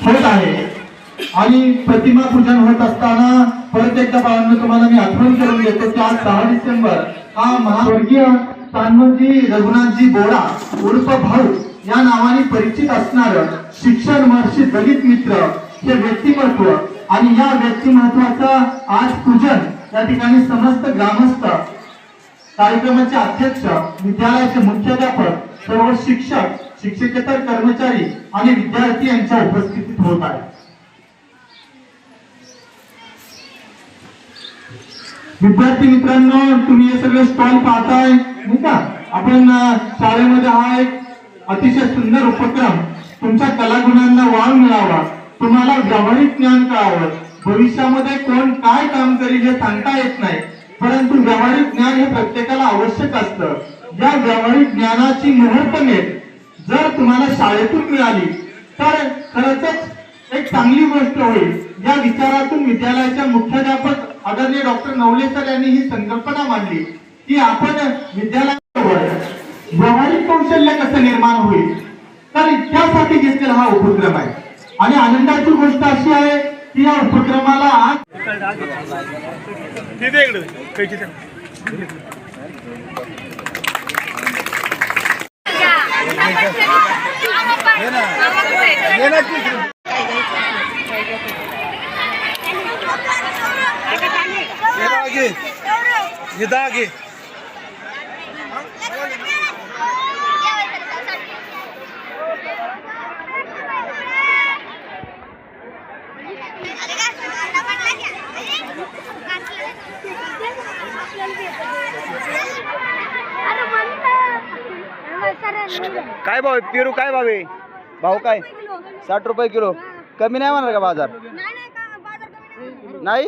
होत आहे। आणि प्रतिमा पूजन होत असताना परत एकदा बाळांनो तुम्हाला मी आठवण करून देतो की आज 6 डिसेंबर हा महास्वर्गीय तान्हाजी रघुनाथजी बोरा उर्फ भाऊ या नावाने परिचित असणार शिक्षण महर्षी दलित मित्र हे व्यक्तिमत्व आणि या व्यक्तिमत्वाचं आज पूजन या ठिकाणी समस्त ग्रामस्थ, कार्यक्रमाचे अध्यक्ष, विद्यालयाचे मुख्याध्यापक, सर्व शिक्षक, शिक्षकेतर कर्मचारी आणि विद्यार्थी यांच्या उपस्थितीत होत आहे। विद्यार्थी मित्रांनो, तुम्ही हे सगळे स्टॉल पाहताय नाही का? आपण शाळेमध्ये हा एक अतिशय सुंदर उपक्रम, तुमच्या कलागुणांना वाव मिळावा, तुम्हाला व्यावहारिक ज्ञान कळावं। भविष्यामध्ये कोण काय काम करेल हे सांगता येत नाही, परंतु व्यावहारिक ज्ञान हे प्रत्येकाला आवश्यक असतं। या व्यावहारिक ज्ञानाची मुहूर्तमेढ जर तुम्हाला शाळेतून मिळाली तर खरंच एक चांगली गोष्ट होईल। या विचारातून विद्यालयाच्या मुख्याध्यापक आदरणीय डॉक्टर नवले सर यांनी ही संकल्पना मांडली की आपण विद्यालयावर व्यावहारिक कौशल्य कसं निर्माण होईल, तर त्यासाठी घेतलेला हा उपक्रम आहे। आणि आनंदाची गोष्ट अशी आहे की या उपक्रमाला आज काय भाव पेरू, काय भाव आहे? भाव काय? 60 रुपये किलो। कमी नाही होणार का बाजार? नाही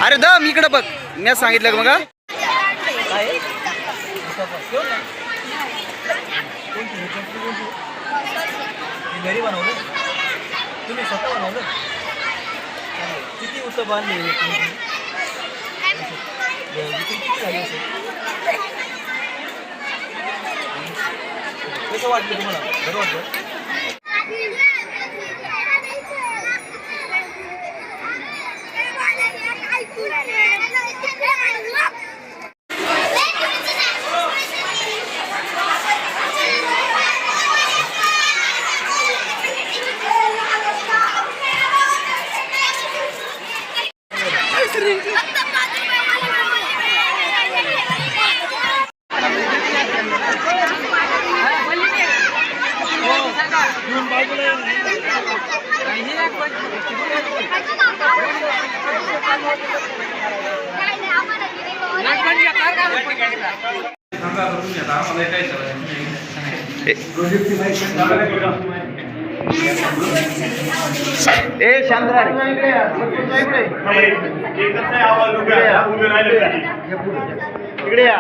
अरे दम इकडे बघ, मी सांगितलं का बघा। घरी बनवलं तुम्ही, स्वतः बनवलं? किती उत्तर बांधले? कसं वाटलं तुम्हाला? बरं वाटलं? ए शांत इकडे या।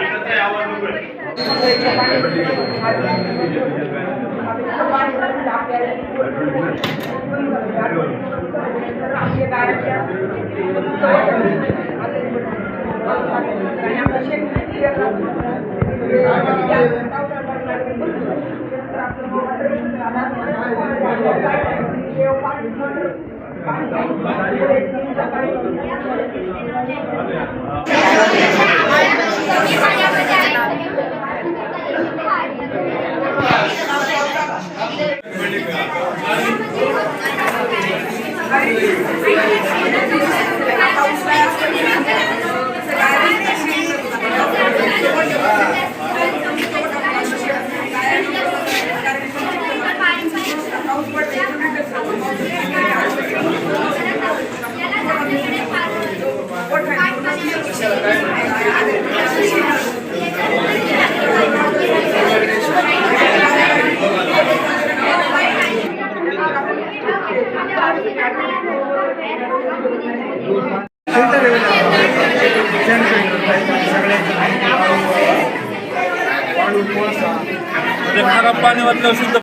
खराब पाणी वाटलं शुद्ध